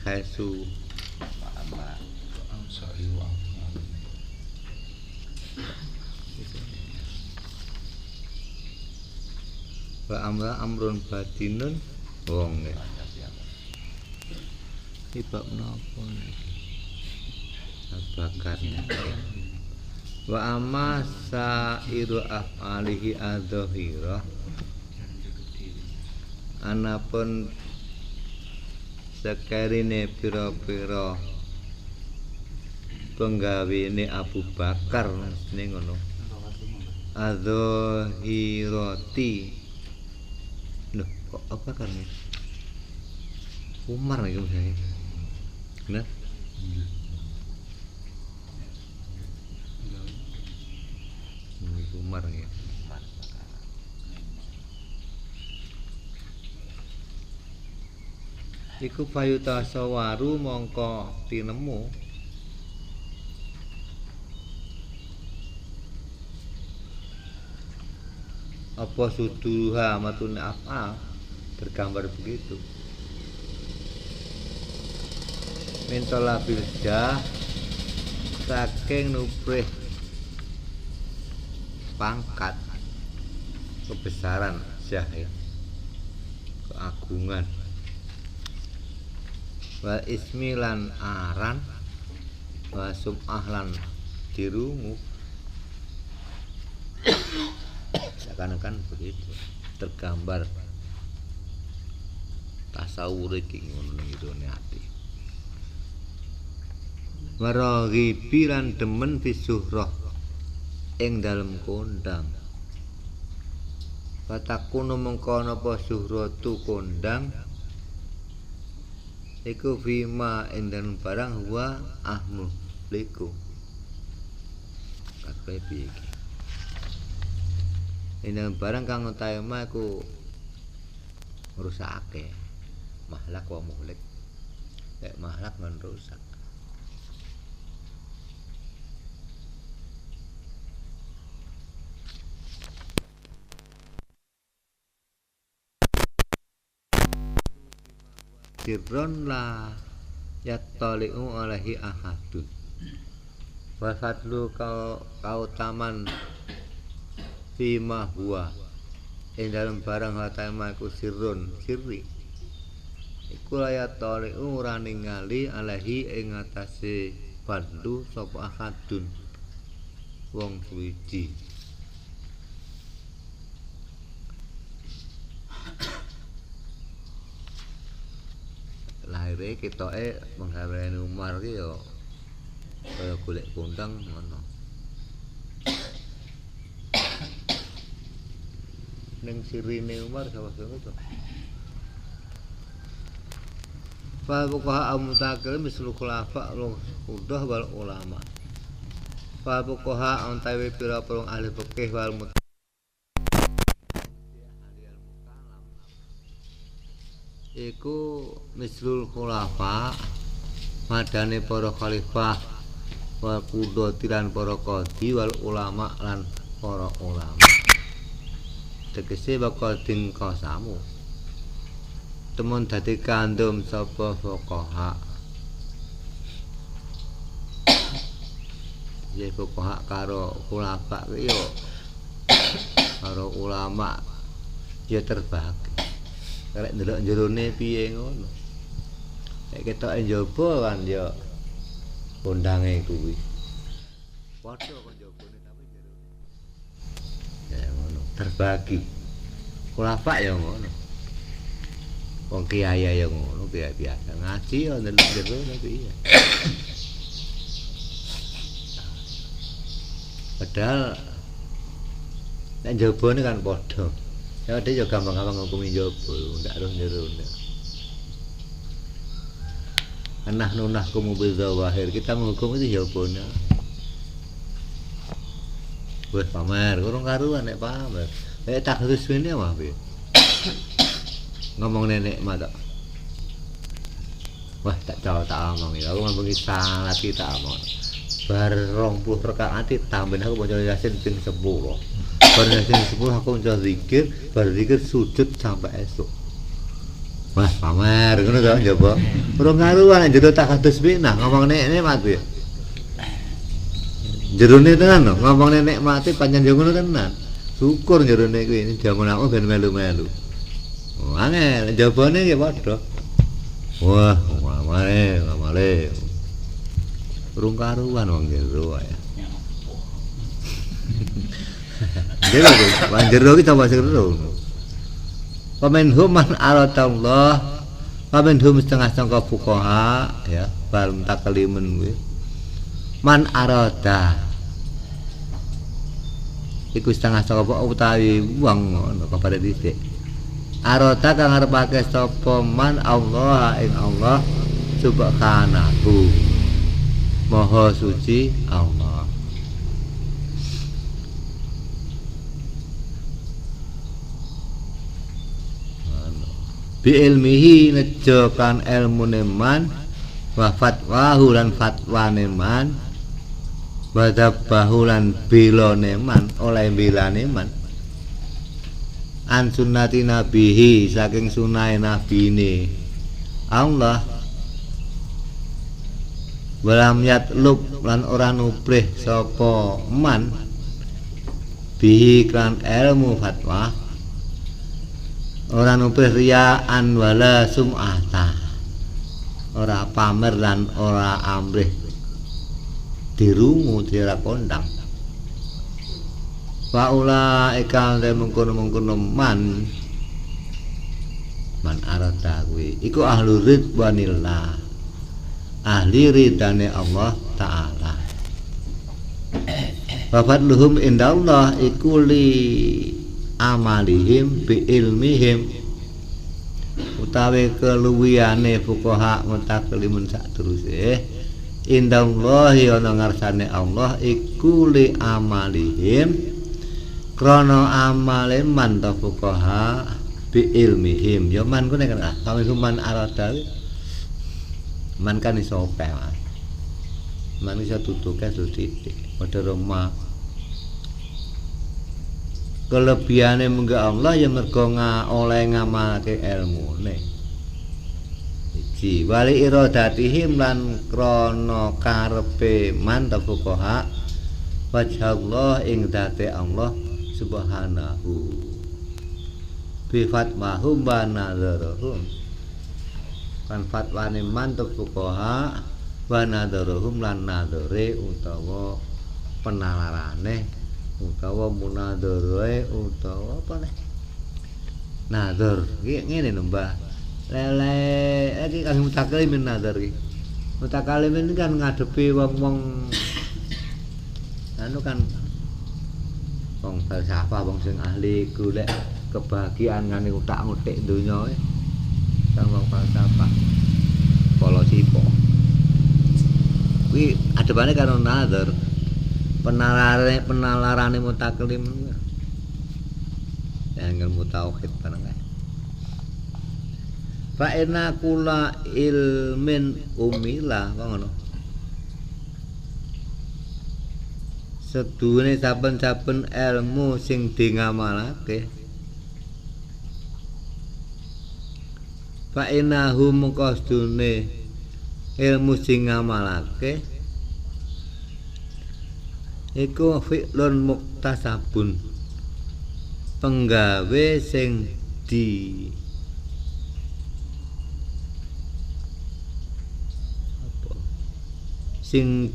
Haisu wa amra amrun batinun wong ya. Iki bab napa niki? Bakarnya. Wa amma sairu af'alihi adzahira. Anapun sekarine pira-pira penggawene Abu Bakar ning ngono. Adzahirati. Loh, kok apa kan nih? Umar nih misalnya. Benar? Umar ya. Iku payuta sawaru mongko tinemu apa suduha matun af'al bergambar begitu mintola bildah saking nuprih pangkat kebesaran jah ya keagungan wa ismilan aran wa sum'ahlan dirungu seakan-akan begitu tergambar tasawur iki ngono ning irone ati waraghibi lan demen fisuhrah ing dalem kondang patakunu mengko napa suhratu kondang iku fima ing dalem barang wa ahmu liku kabeh piye iki ini barang kang utama aku ngrusake mahlak wa muhlik lek mahlak ngan rusak sirron la yattali'u alaihi ahadun wa fadlu kautaman fima huwa ing dalem barang hatama iku sirrun sirri iku layat tali'u ora ningali alahi ing atase fadlu sapa ahadun wong suwiji lahire ketoke menggaweane Umar ki ya kaya golek kondang ngono ning sirine Umar sapa-sapa to. Fa buqaha amutakil mislu khulafa udah wal ulama. Fa buqaha antawi pira-pira ahli fikih wal iku mislul khulafa madane para khalifah wal qudati lan para qadhi wal ulama lan para ulama tegese bakal dingkosamu temun dadi kandum sapa fuqaha ya fuqaha karo khulafa yo karo ulama ya terbagi karek ndelok jerone piye ngono nek ketoke njaba kan ya kondange kuwi padha kon njabane tapi jerone ya ngono terbagi khulafa ya ngono wong kiai ya ngono kiai biasa ngaji ya ndelok jerone piye padahal nek njabane kan padha ya dia juga gampang-gampang ngukumi njaba ndak harus jerone anah nunah kumu bizawahir kita menghukum itu jawabannya buat pamer kurang karuan nek pamer nek tak harus ini apa be ngomong nenek mata wah tak jauh tak ngomong ya aku ngomong salat kita amon bar 20 rakaat tambahin aku baca yasin ping 10 bar yasin 10 aku baca zikir bar zikir sujud sampai esok Wah, pamer ngono to njaba. Urung karuan nek jero tak kados pinah ngomong nikmat ya. Jerone tenan lho, ngomong nikmate pancen yo ngono tenan. Syukur jerone kuwi jaman aku ben melu-melu. Oh, angel jabane ya padha. Wah, ngamale. Urung karuan wong jero ya. Jero wong jero ki tambah jero. Paminhum man aratallah, paminhum setengah sangka fuqaha ya, bal taklimen kuwi. Man arada. Iku setengah sangka utawi wong ngono kabare dhisik. Arada kang ngarepake sapa man Allah ing Allah subhanahu. Maha suci Allah. Bi ilmihi nejo kan ilmune man wa fatwahu lan fatwane man wa dabbahu lan bilane man oleh bilane man an sunnati nabihi saking sunahe nabine Allah walam yatlub lan ora nubrih sapa man bihi kan ilmu fatwa ora nubrih riyaan wala sum'ata ora pamer lan ora amrih dirungu dira kondang faula ikal de mengkono-mengkono man arada kuwi iku ahlu ridwanillah ahli ridane Allah taala wa fadluhum indallah iku li amalihim bi ilmihim utawi keluwihane fuqaha mutaklimun sak teruse indallahi ana ngarsane Allah iku li amalihim krana amale man ta fuqaha bi ilmihim ya man ku nek kami man arada man kan iso ope man iso tutuke titik padha roma kelebihane mengga Allah ya mergo oleh ngamalake ilmune. Iki wali iradatihim lan krana karepe man fuqaha wajhallah ing date Allah subhanahu bi fatwahum wa nadharuhum kan fatwane man fuqaha wa nadharuhum lan nadhare utawa penalarane utawa munadharae utawa apa nih nadhar iki ngene lho Mbah lele iki kang mutakalimin nadhar iki mutakalimin kan ngadepi wong-wong anu kan wong falsafah wong sing ahli golek kebahagiaan ngene utak-utik donya kang wong falsafah polo sipo kuwi adepane karo nadhar penalarane mutaklim yang ilmu tauhid barang kae fa inna kula ilmin umila kok ngono sedune saben-saben ilmu sing dingamalake fa innahu mengko sedune ilmu sing ngamalake iku fi'lun muktasabun penggawe sing sing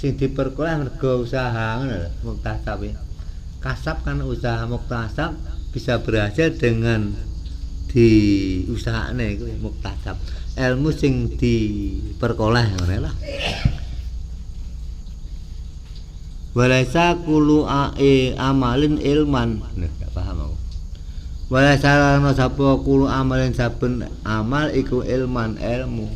diperkoleh mergo usaha ngono lho muktasab. Kasab kan usaha, muktasab bisa berhasil dengan diusahane kuwi muktasab. Ilmu sing diperkoleh ngene lah. Walaisa kulu amalin ilman. Nek gak paham aku. Walaisa ana sapa kulu amalin saben amal iku ilman ilmu.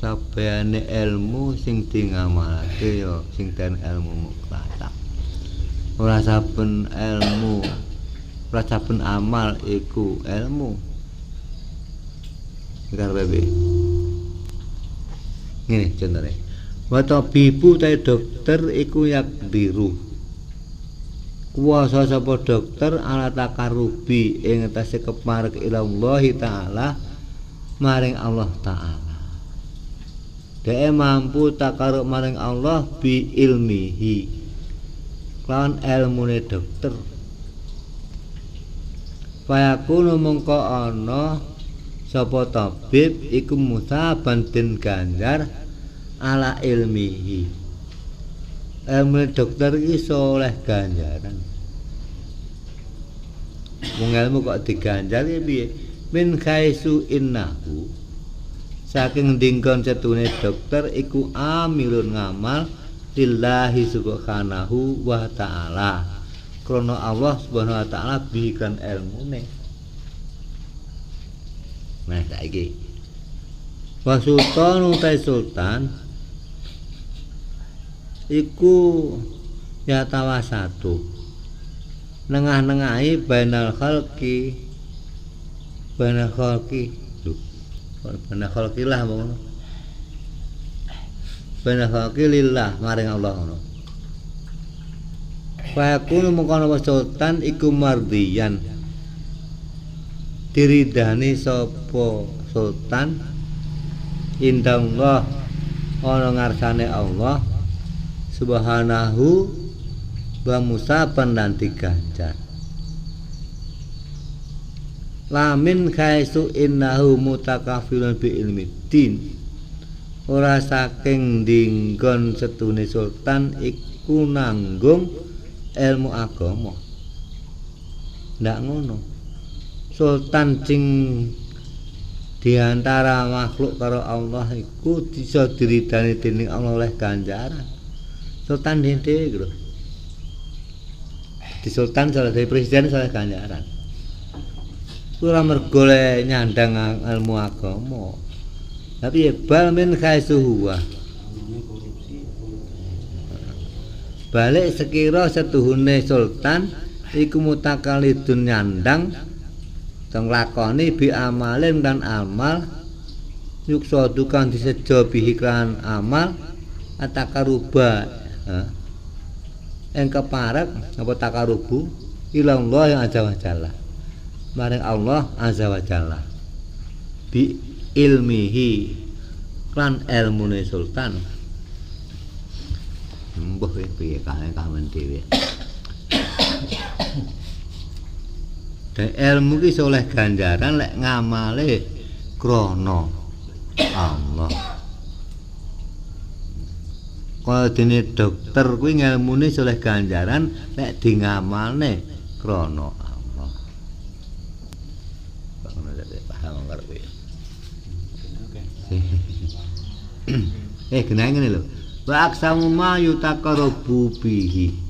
Sabene ilmu sing dingamalake ya sing den ilmu muktasab. Ora saben ilmu, ora saben amal iku ilmu. Karepe ngene contone. Wa tabibu ta dokter iku yak biru. Kuwasa sapa dokter ala takarubi ing atase keparek ilallah taala maring Allah taala. Dhek mampu takarub maring Allah bi ilmihi. Lawan ilmune dokter. Fayakunu mongko ana sapa tabib iku musaban den ganjar ala ilmihi. Ilmu dokter iki soleh ganjaran. Wong ilmu kok diganjar piye? Min khaisu innahu. Saking dinggon setune dokter iku amilun ngamal lillahi subhanahu wa ta'ala. Krana Allah subhanahu wa ta'ala bihikan ilmune. Nah saiki wa sultan utai sultan iku ya tawasatu nengah-nengahi bainal khalqi bainal khalqi lah ngono bainal khalqi lillah maring Allah ngono. Fa yakunu mungkana sultan iku mardiyan diridani sapa sultan indallah ana ngarsane Allah subhanahu wa musaban lan diganjar. Lamin khaisu innahu mutakafilun bi ilmi din. Ora saking dinggon setune sultan iku nanggung ilmu agama. Ndak ngono. Sultan sing diantara makhluk karo Allah iku bisa diridani dening Allah oleh ganjaran. Sultan dhewe lho. Di sultan salah dari presiden salah ganjaran. Ora mergo nyandang ilmu agama. Tapi bal min khaisuhuwa. Balik sekira setuhune sultan iku mutakalidun nyandang teng lakoni bi amalin dan amal yuksa dukan disejo bihiklan amal atakaruba yang keparek apa takarubu ilallah yang azza wa jalla maring Allah azza wa jalla bi ilmihi lan ilmune sultan mbah piye kamen dhewe. Dan ilmu ki oleh ganjaran lek ngamale krana Allah. Kalau dene dokter kuwi ngelmune oleh ganjaran lek di ngamalne krana Allah. Ngono dadi paham karo kuwi. Genah ngene lho. Wa aksamu ma yutaqarrabu bihi.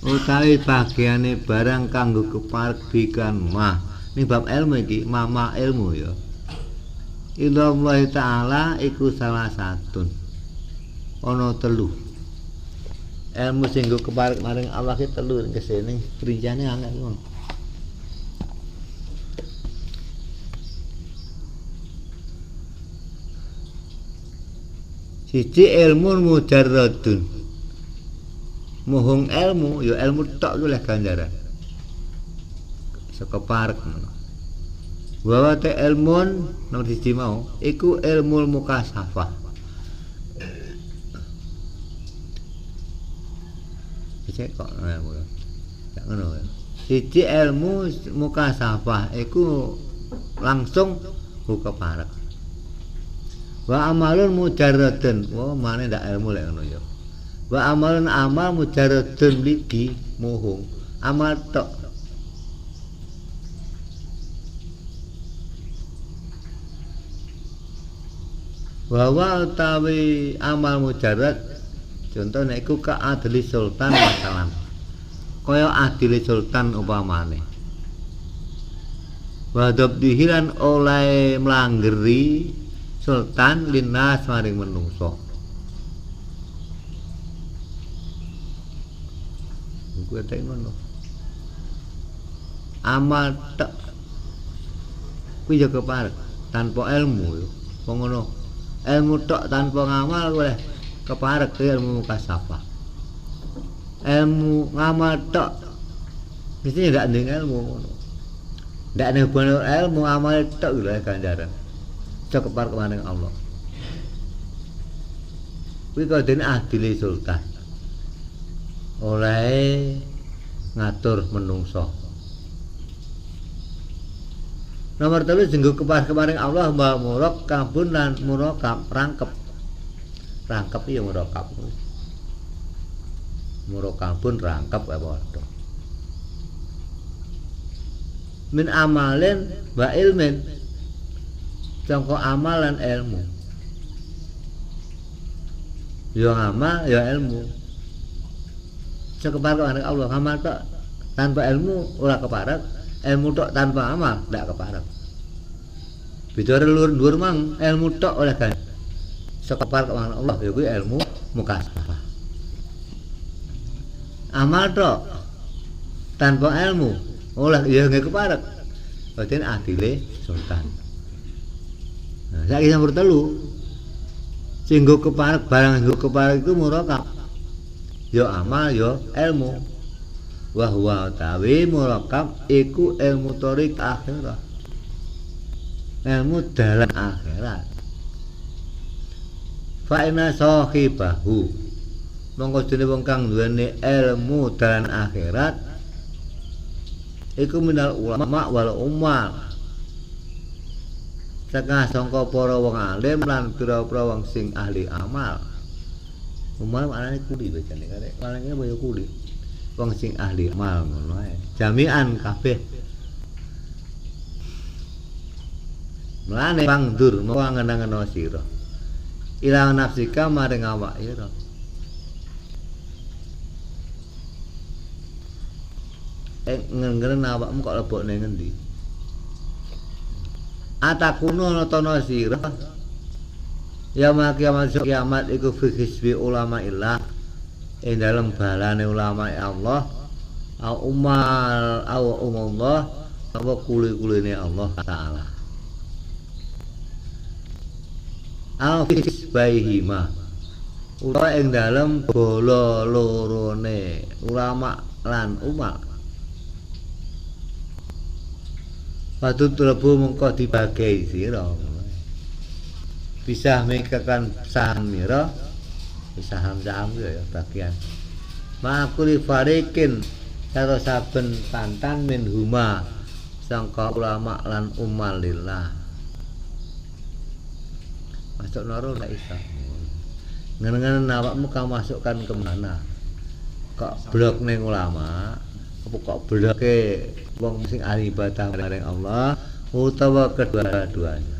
Utawi bagiane barang kanggo keparbikan mah ning bab ilmu iki mama ilmu ya illallah taala iku salah satun ana telu ilmu sing nggo keparek maring Allah ki telu kesene rincane angel ngono siji ilmu mujarradun muhung ilmu, ya ilmu tok ku leh ganjaran. Sekeparek ngono. Bahwa te ilmun nomor siji mau iku ilmu mukasafah. Cek kok ilmu. Ya ngono ya. Siji ilmu mukasafah iku langsung keparek. Wa amalun mujarradun. Wah, mane ndak ilmu lek ngono ya. Wa amalun amal mujarradun ligi muhung amal tok wa utawi amal mujarrad contohnya iku ka adli sultan masalan kaya adli sultan upamane wa dabdihilan oleh mlanggeri sultan linnas maring menungso. Kuwi tek ngono. Amal tek kuwi ya keparek tanpa ilmu yo. Wong ngono. ilmu tok tanpa ngamal oleh keparek ilmu mukasafah. Ilmu ngamal tok mesti ndak ndeng ilmu ngono. Ndak ndeng hubungan ilmu amal tok lho ganjaran. Cok keparek maring Allah. Kuwi kodene adile sultan. Oleh ngatur menungso. Nomor 3 jenggo keparek maring Allah mbah murok kabun lan murakab rangkep. Rangkep ya murakab. Murakabun rangkep ya padha. Min amalin wa ilmin. Sangka amal lan ilmu. Ya amal ya ilmu. Keparek maring Allah amal tok tanpa ilmu ora keparek. Ilmu tok tanpa amal ndak keparek. Bicara luhur mang ilmu tok oleh kan. Sekeparek marang Allah ya kuwi ilmu mukasafah. Amal tok tanpa ilmu oleh ya nggih keparek. Berarti adile sultan. Nah, saiki nomor 3. Sing nggo keparek barang nggo keparek iku murakab. Ya amal ya ilmu. Wa huwa tawi murakab iku ilmu tarik akhirat. Ilmu dalan akhirat. Fa inna sahibahu mongko dene wong kang duweni ilmu dalan akhirat iku minal ulama wal ummal. Setengah sangka para wong alim lan pira-pira wong sing ahli amal. Ummal maknane kuli bacane karek. Malane boyo kuli. Wong sing ahli amal ngono ae. Jami'an kabeh. Mulane pangdur mau angen-angen sira. Ila nafsika maring awak ira. Ngenen awakmu kok lebokne ngendi? Atakuno natono sira. Ya kiamat iku fi hisbi ulama illah. Ing dalem balane ulama Allah au umal au umullah apa kuli-kuline Allah taala au fisbaihima utawa ing dalem bola lorone ulama lan umal patut lebu mengko dibagi sira bisa mekakan saham mira saham-saham ya bagian makuli farikin karo saben pantan min huma sangka ulama lan umal lillah masuk naro ndak isa ngene-ngene awakmu kamu masukkan ke mana kok blok ning ulama apa kok bloke wong sing ahli ibadah maring Allah utawa kedua-duanya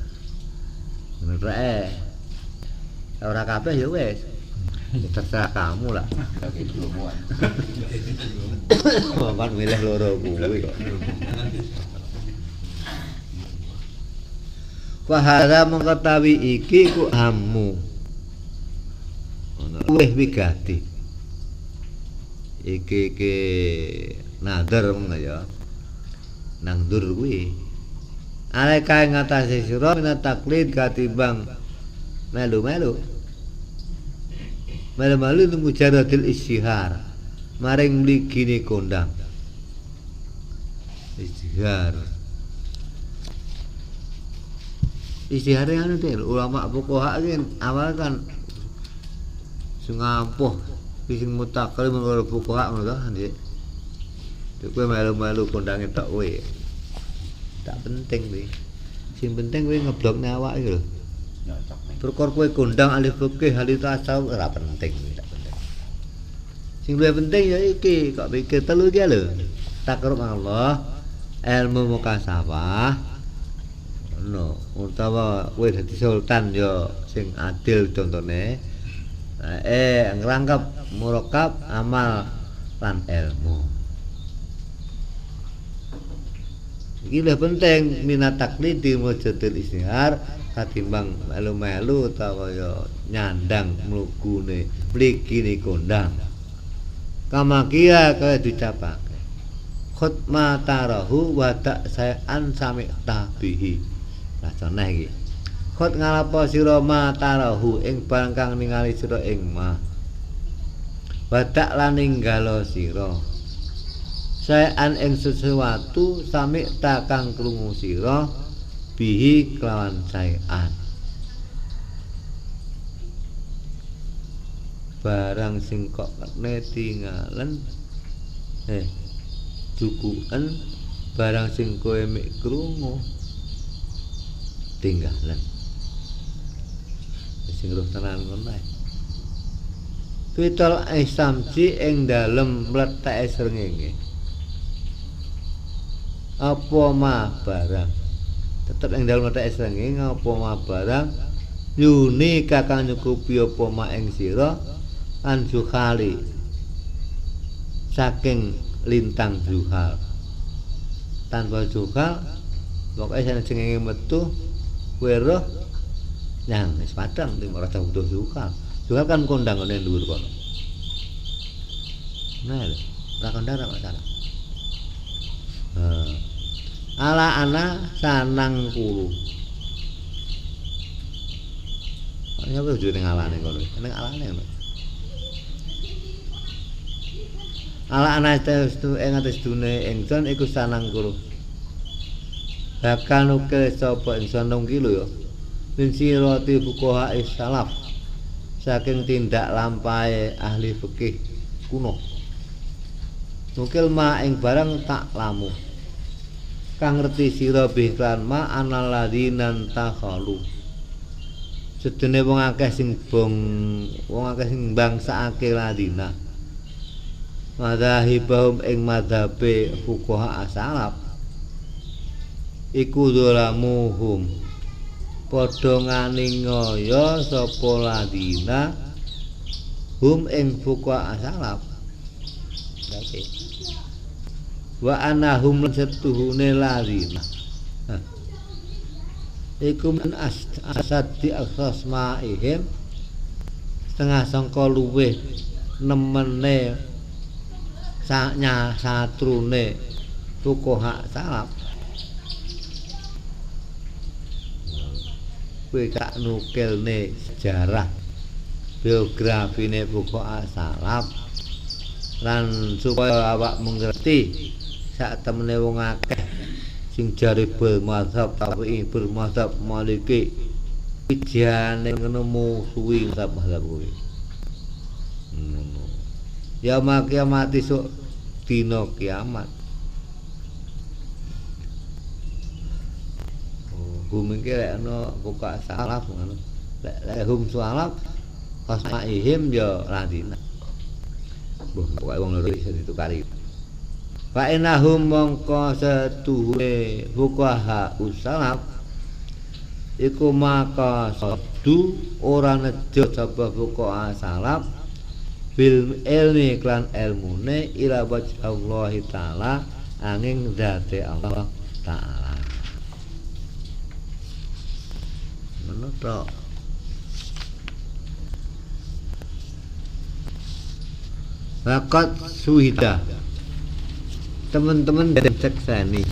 ngene ora kabeh ya wis terserah kamu lah. Makan milih loro kuwi kok. Wahara mengketahui iki ku hamu. Ono luwih wigati. Iki nadar mong ya. Nang dur kuwi. Arek kae ngatasi sira minat taklid katimbang melu-melu. Malu-malu itu mujaradil isyihar maring mligine kondang isyihar anu teh ulama fuqaha kan awal kan sing ampuh sing mutakallim karo fuqaha ngono to nggih kowe malu-malu kondange tok kowe tak penting kuwi sing penting kowe ngeblokne awak iki lho perkara kowe kondang ahli fikih ahli tasawuf ora penting tidak penting. Sing luwih penting ya iki kok pikir telu iki lho. Takrub Allah, ilmu mukasafah. Ono utawa kowe dadi sultan ya sing adil contone. Ngrangkep murakab amal lan ilmu. Iki luwih penting minat taklid di mujadil istihar katimbang melu-melu utawa ya nyandang mlugune mligine kondang kamakia kaya dicapake khutma tarahu wa ta'sa'an sami tabihi lah cenah iki Khot ngalapo sira ma tarahu ing barang kang ningali sira ing ma. Wadak lan ninggalo sira. Saean ing sesuatu sami ta kang krungu sira bihi kelawan saean. Barang sing kok tingalen cukuken barang sing kowe mek krungu tinggalan sing roh tenan ngono ae pitol samji ing dalem mleteke srengenge apa ma barang tetep ing dalem mleteke srengenge apa ma barang yuni kakang nyukupi apa ma ing sira an jukhali saking lintang juhal tanpa juhal pokoknya srengenge metu kowe roh yang wis padang ora butuh juhal. Juhal kan kondang ngene dhuwur kono. Nah, ora kondang ora masalah. Ala ana sanang kulu. Ya wis ning alane kono. Ning alane ngono. Ala ana testu ing atus dune ingsun iku sanang kulu. Bahkan uke sapa ingsun nungki lho ya. Min sirati fuqaha salaf. Saking tindak lampahe ahli fikih kuno. Nukil ma ing barang tak lamu. Kang ngerti sira bihlan ma analadinan takhalu. Sedene wong akeh sing bangsakake ladina. Madzhabihum ing madzhabe fuqaha salaf iku dzalamuhum padha nganingaya sapa ladina hum ing fuqaha salaf wa anahum setuhune ladina iku min asadi akhasmaihim setengah sangka luweh nemene saknya satrune fuqaha salaf kowe gak nukilne sejarah biografine fuqaha salaf lan supaya awak mengerti sak temene wong akeh sing jare bermadzhab tapi bermadzhab Maliki ijane ngono suwi mazhab kuwi ya kiamat esuk dina kiamat hum iki lek ana buka salaf ngono lek hum salaf khasmaihim ya ladina mbuh pokoke wong loro iso ditukari fa inahum mongko setuhune fuqaha salaf iku maka sadu ora nejo sapa fuqaha salaf bil ilmi klan ilmune ila wajh taala angin zate Allah taala menawa Rakat suhida teman-teman dan seksani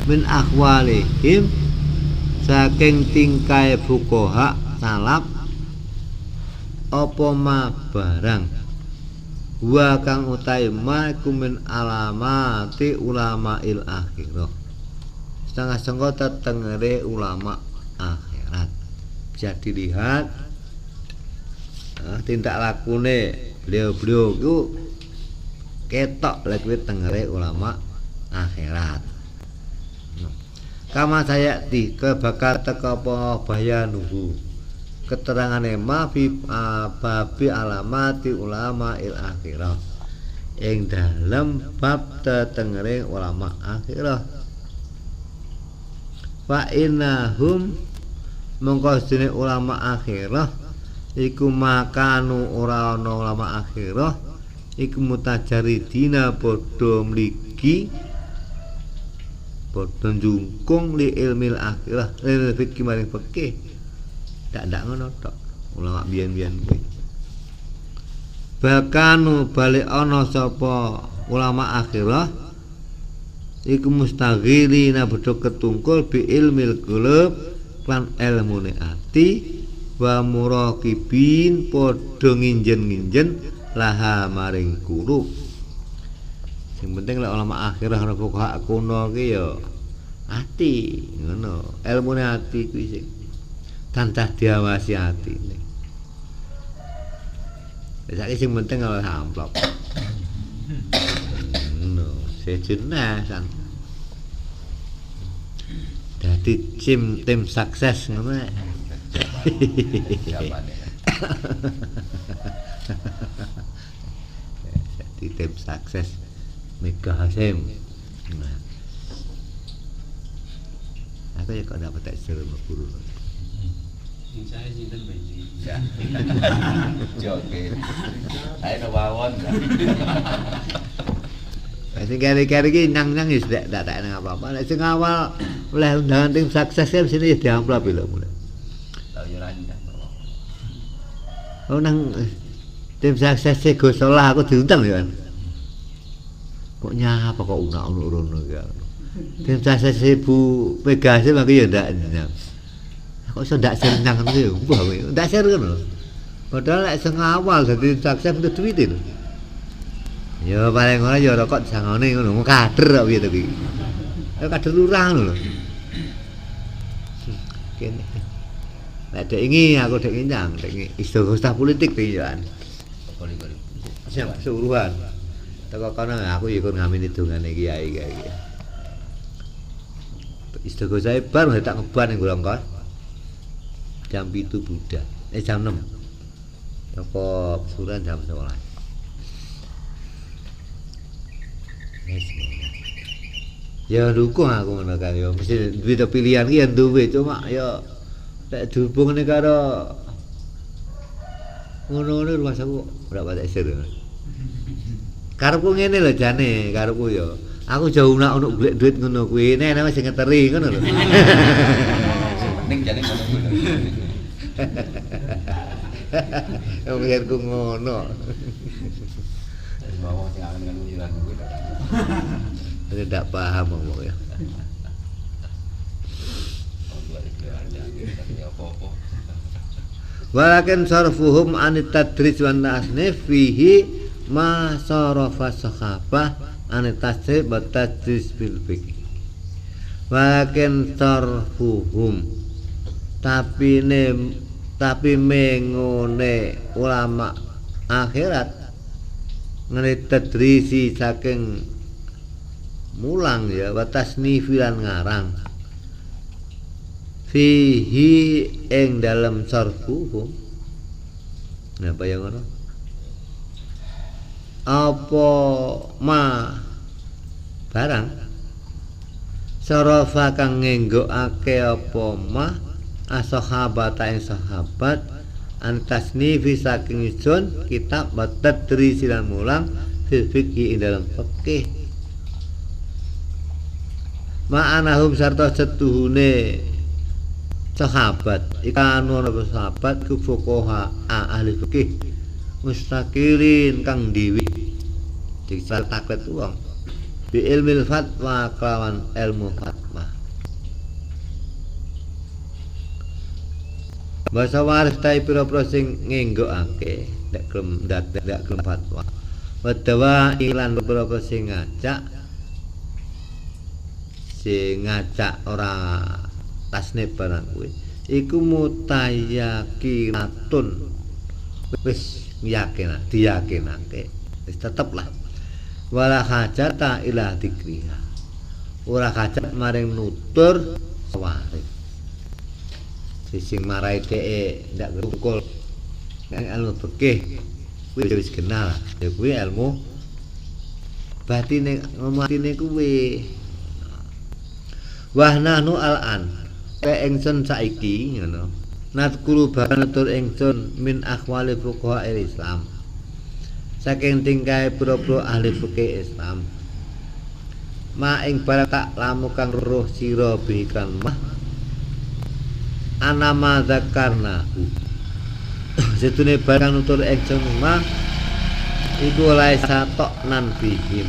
min akhwalihim saking tingkai fuqaha salaf apa ma barang wa kang utai ma kumin alamati ulama il akhirah setengah sengkota tengere ulama akhirat bisa dilihat tindak lakune beliau-beliau itu ketok lagi tengere ulama akhirat kama saya di kebakar teka apa bayanuhu keterangane ma fi babi alamati ulama il akhirah ing dalem bab tetengere ulama akhirah fa innahum mongko sedene ulama akhirah iku makanu ora ana ulama akhirah iku mutajaridina padha mligi padha njungkung li ilmil akhirah lil fikih maring fikih ndak ngono tok ulama biyen-biyen kuwi bakanu balik ana sapa ulama akhirah iku mustaghilina padha ketungkul bi ilmil qulub lan elmune ati wa muraqibin padha nginjen-nginjen laha maring kulub. Sing penting lek ulama akhirah ana fuqaha kuno ki ya ati ngono. Elmune ati kuwi sing tansah diawasi atine. Saiki sing penting oleh amplop. Ngono, sejenasan. Dadi tim sukses ngono. Jadi tim sukses Mega Hasim. Nah. Aku ya kok dapat ekstrim guru. Saya sinten bensin. Ya. Oke. Saya nawon. Sing kari-kari iki nyang-nyang wis ndak nang apa-apa. Nek sing awal oleh undangan tim sukses ya mesti ya diamplop lho mulai. Lah yo rancang. Oh nang tim sukses Gus Solah aku diundang ya kan. Kok nyapa kok unak-unak rono ya. Tim sukses Ibu Megasi aku ya ndak nyang. Kok iso ndak ser nyang ngono ya. Wah, ndak ser ngono. Padahal nek sing awal dadi sukses untuk duit lho. Ya paling ora ya rokok sangone ngono, kader kok piye to iki. Ya kader lurah ngono lho. Kene. Nek dek iki aku dek nyang, dek istighosah politik iki ya. Koli-koli. Siap suruhan. Teko kono aku ya ikut ngamini dongane kiai-kiai. Istighosah bar tak ngeban ning Golongkon. Jam 7 budal. Jam 6. Teko suran jam 11. Ya dukung aku ngono kan ya mesti duwe pilihan ki ya duwe cuma ya nek dihubungane karo ngono-ngono rumah aku ora patek sir. Karepku ngene lho jane, karepku ya aku jauh nak ono golek duit ngono kuwi nek ana sing ngeteri ngono lho. Penting jane ngono kuwi. Ya mikirku ngono. Bawa sing angen dengan ujian kuwi. Tidak paham ngomong ya. Walakin sarfuhum anit tadris wan tasnif fihi ma sarafa sahabah anit tasrif wa tadris bil fiqh. Walakin sarfuhum tapi mengone ulama akhirat ngene tadrisi saking mulang ya watas nifilan ngarang fihi ing dalam sarfuhum napa ya ngono apa ma barang sarafa kang ngenggokake apa ma ashabat ing sahabat antasnifi saking isun kitab tadrisi lan mulang fil fiqhi ing dalam fikih ma'anahum sarta setuhune sahabat ikanu ana sahabat ku fuqaha ahli fikih mustaqirin kang dhewe dikira takwet wong bi ilmil fatwa kelawan ilmu fatwa basa waris tai pira-pira sing ngenggokake nek gelem ndak gelem fatwa wadawa ilan pira-pira sing ngajak ora tasnif barang kuwi iku mutayakinatun wis diyakinake wis tetep lah wala hajata ila dzikriha ora hajat maring nutur sawarik sing marai dhek ndak ngrungkul nek ilmu fikih kuwi wis kenal ya kuwi ilmu batine ngomatine kuwi wah nahnu al-an ingsun saiki ngono nadkuru banatur ingsun min akhwali fuqaha Islam saking tingkahe pira-pira ahli fikih Islam ma ing barang tak lamu kang roh sira bikan mah anama zakarnahu setune barang nutur ingsun mah iku lae satok nan bihim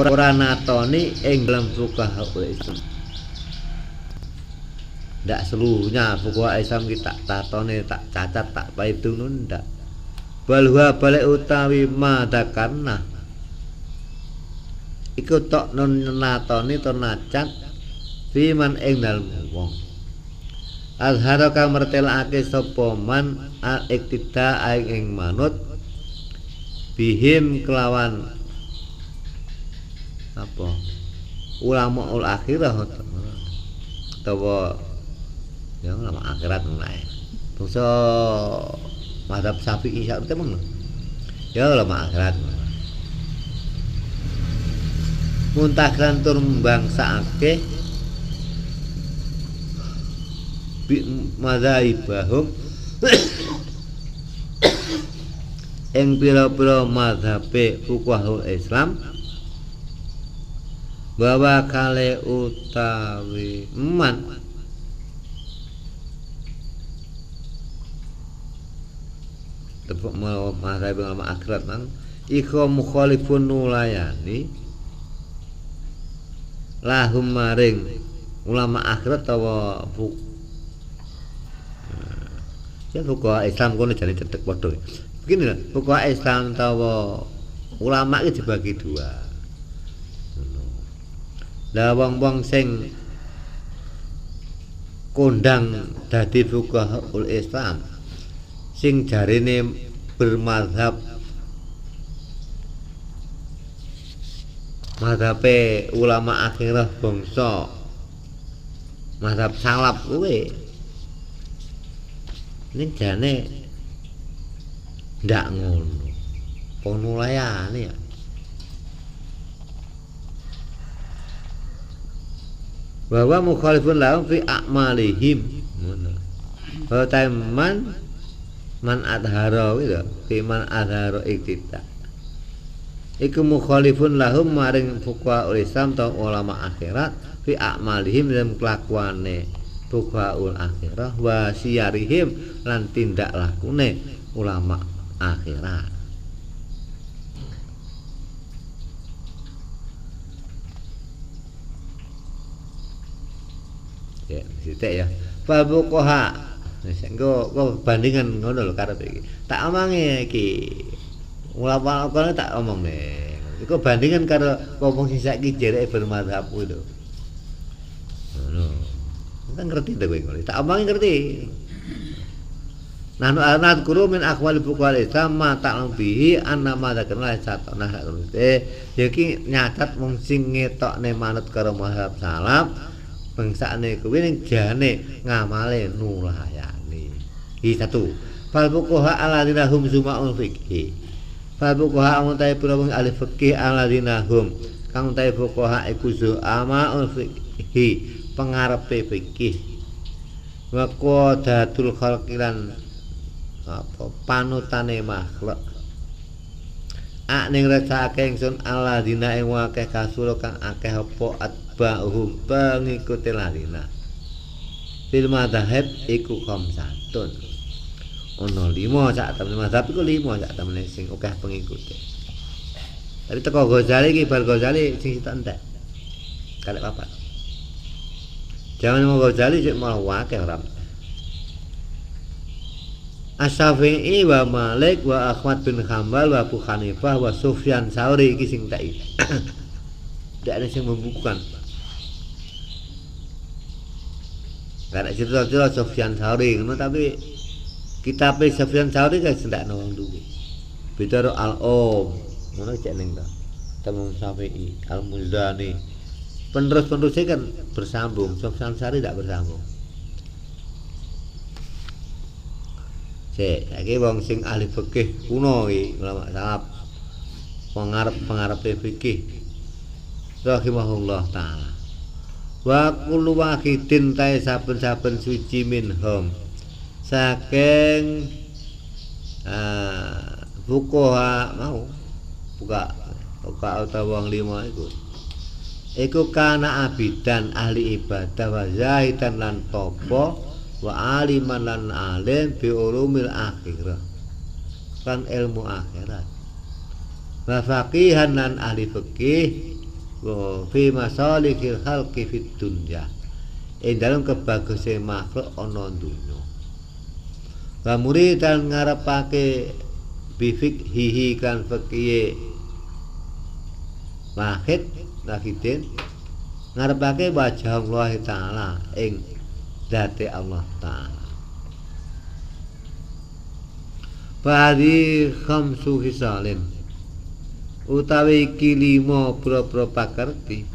ora natoni ing dalam fuqaha Islam ndak seluruhnya fuqaha Islam kita tatone tak cacat tak paitun ndak. Bal huwa balik utawi madakarna iku tok non natoni to nacat fiman ing dalem wong azhara kang mertelake sapa man al iktida ing manut bihim kelawan apa ulama ul akhirah utawa ya ulama akhirat meneh bangsa madhab Syafi'i sak temeng ya ulama akhirat muntahkan tur mbangsakake bi madzhabahum ing pira-pira mazhabe fuqahul Islam bahwa kale utawi man tepuk mazhab ulama akhirat nang iku mukhalifun nulayani lahum maring ulama akhirat tawa ya fuqaha Islam kono jane cedhek padha. Begini lho, fuqaha Islam tawa ulama iki dibagi dua. Lah wong-wong sing kondang dadi fuqahaul Islam sing jarine bermazhab mazhabe ulama akhirah bangsa mazhab salaf kuwi ning jane ndak ngono penulayane ya bahwa mukhalifun lahum fi a'malihim ngono bahwa man adhara gitu fi man adhara iktida iku mukhalifun lahum maring fuqahaul Islam ta ulama akhirat fi a'malihim dalam kelakuane fuqahaul akhirah wa siyarihim lan tindak lakune ulama akhirat. Ya, sithik ya. Fa fuqaha engko bandingan ngono lho karep iki. Tak omongi iki. Ulama kono tak omong nih. Iku bandingan karo wong sing saiki jereke bermadzhab kuwi lho. Ngono. Kan ngerti ta kowe ngono. Tak omongi ngerti. Nahnu anad guru min aqwali fuqahal Islam ma ta'lam bihi anna ma zakarna satana terus. Iki nyatat wong sing ngetokne manut karo mazhab salaf bangsane kuwi ning jane ngamale nulayani. Iki satu. Fal fuqaha alladzina hum suma'ul fiqhi. Fal fuqaha amuntai pira wong ahli fikih alladzina hum kang utahe fuqaha iku zu'ama'ul fiqhi pengarepe fikih. Wa qadatul khalqilan apa panutane makhluk ning resake ingsun alladzina ing akeh kasura kang akeh apa atba'uhum pengikuti ladina fil madzhab iku khamsatun ono 5 sak temen mazhab iku 5 sak temen sing akeh pengikuti. Tapi teko Ghazali iki bar Ghazali sing tak entek kalek papat jangan mau Ghazali sik malah akeh ora Asy-Syafi'i wa Malik wa Ahmad bin Hanbal wa Abu Hanifah wa Sufyan Tsauri iki sing tak iki. Ndak ada sing membukukan. Karena cerita-cerita Sufyan Tsauri ngono tapi kitab Sufyan Tsauri kan ndak ono wong duwe. Beda karo Al-Om ngono cek ning ta. Temu Syafi'i, Al-Muzani. Penerus-penerusnya kan bersambung, Sufyan Tsauri ndak bersambung. Saiki wong sing ahli fikih kuno iki ulama salaf pengarep fikih rahimahullah taala wa kullu wahidin ta saben-saben suci minhum saking fuqaha mau buka utawa wong 5 iku kana abidan ahli ibadah wa zahidan lan topo wa aliman lan alim bi ulumil akhirah kan ilmu akhirat wa faqihan lan ahli fikih wa fi masalihil khalqi fid dunya ing dalem kebaguse makhluk ana donya. Wa muridan ngarepake bifik hihi kan fikiye wahid nakidin ngarepake wajah Allah taala ing zate Allah taala. Badi khamsu hisalin utawi iki 5 boro-boro pakerti.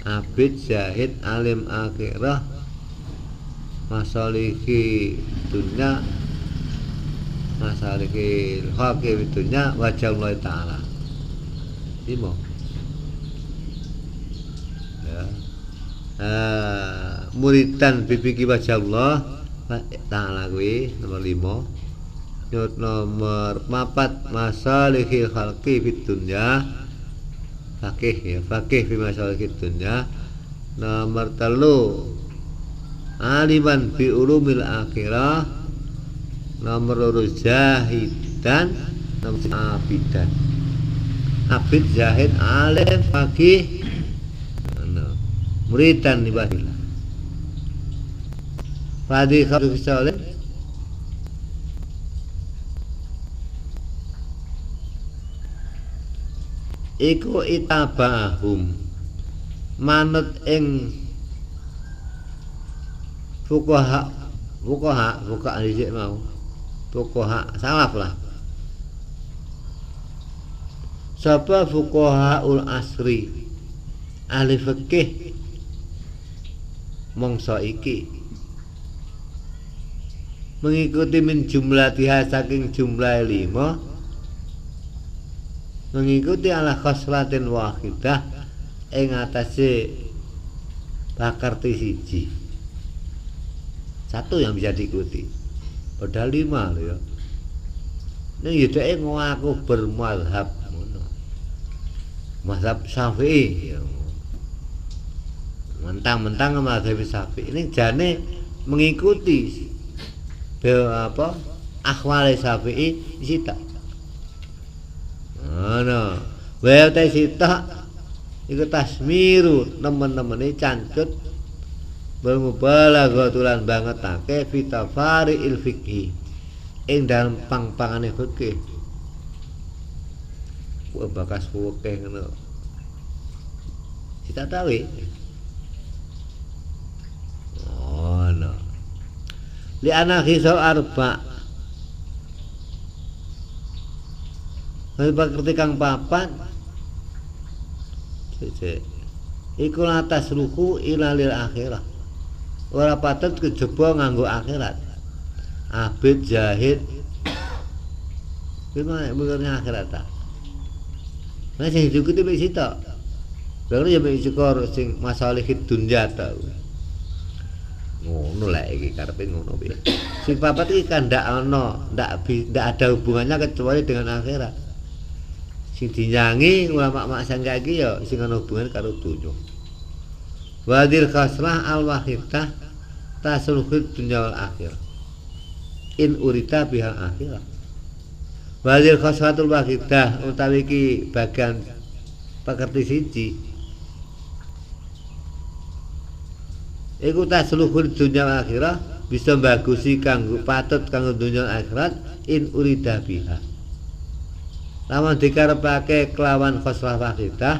Abid zahid alim akhirah masalihi dunya masalihi hakim dunya wajah Allah taala. 5 ya. Muridan bibiki wajah Allah taala kuwi nomor 5. Nyut nomor 4 masalihil khalqi fid dunya fakih ya fakih fi masalihid dunya. Nomor 3 aliman bi ulumil akhirah. Nomor 2 zahidan. Nomor abidan abid zahid alim fakih muridan ibadillah. Fadi khamsu fisalin iku itabahum manut ing fuqaha dhisik mau fuqaha salaf lah. Sapa fuqahaul asri ahli fikih mangsa iki mengikuti min jumlatiha saking jumlah 5 mengikuti ala khoslatin wahidah ing atase pakerti siji. 1 yang bisa diikuti padahal 5 lho ya. Ning ya dhek ngaku bermazhab ngono. Mazhab Syafi'i ya. Mentang-mentang mazhab Syafi'i ini jane mengikuti apa akhwal Syafi'i sita. Ana, wae ta sita iku tasmiru nemen-nemene cancut bermubalagatulan bangetake fitafari il fikih ing dalem pang-pangane fikih. Ku bakas fikih ngono. Kita tahu ya. Oh no. Li ana khisal arba. Pakerti kang papat iku latas ruku ilalil akhirah. Ora patut kejaba nganggo akhirat. Abid zahid gimana benernya akhirat ta? Masih diikuti mek sitok. Baru ya mek skor sing masalihid dunya ta. Ngono lek iki karepe ngono piye. Sing papat iki kan ndak ada hubungannya kecuali dengan akhirat. Sing dinyangi ulama maksan iki ya sing ana hubungan karo donya. Wadil khasrah al wahidah tasruhud dunya wal akhirah. In urita biha akhirah. Wadil khasratul wahidah utawi iki bagian pakerti siji. Iku tasruhud dunya wal akhirah bisa bagusi kanggo patut kanggo dunya akhirat in urida biha. Lamun dikarepake kelawan khoslah wahidah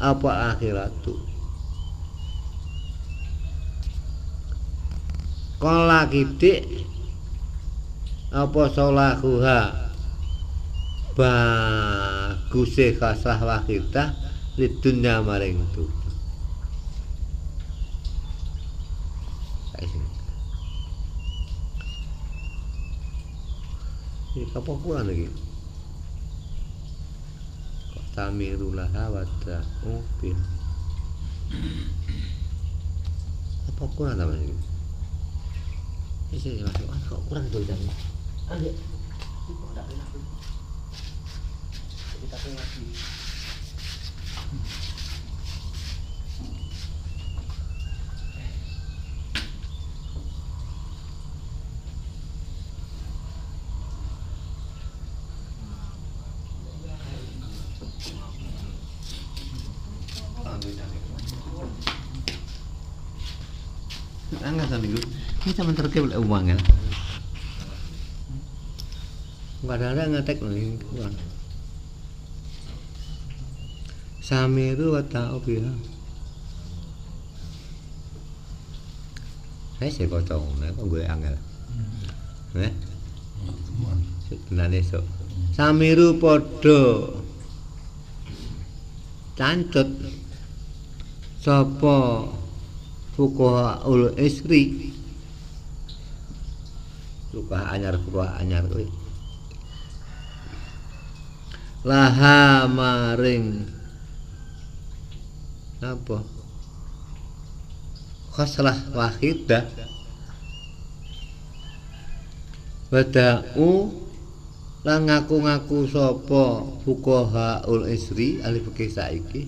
apa akhiratu. Kala kidik apa salahuha baguse khoslah wahidah lidunya maring dunya. Iki apa kurang lagi? Tamirulah wata upin. Apa kurang namanya ini? Ini masuk kok kurang tuh dan. Ayo. Kita lagi. Angel kan niku. Iki sampean terke lek uang ya. Kadang-kadang ngetek nih uang. Samiru wa ta'ubiha. Saya kocok ngono kok gue angel. Sebenarnya sok. Samiru padha cancut sapa fuqahaul isri. Fuqaha anyar kuwi. Laha maring apa? Khoslah wahidah wada'u lan ngaku-ngaku sapa fuqahaul isri ahli fikih saiki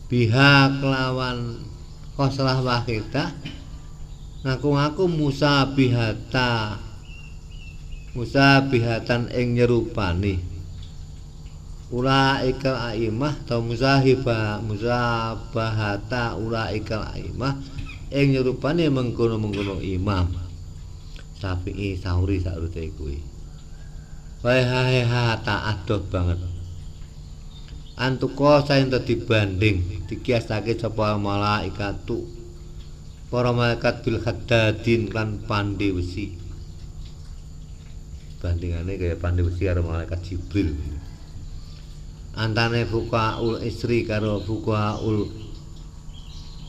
biha kelawan khoslah wahidah ngaku-ngaku musabihatan ing nyerupani ulaikal aimah atau musabahata ulaikal aimah ing nyerupani mengkono-mengkono imam Syafi'i Sauri saurute kuwi wae ta adoh banget antuka saen dibanding dikiasake sapa malaikatu para malaikat bil haddadin lan pandhe besi bandingane kaya pandhe besi karo malaikat Jibril antane fuqahaul isri karo fuqahaul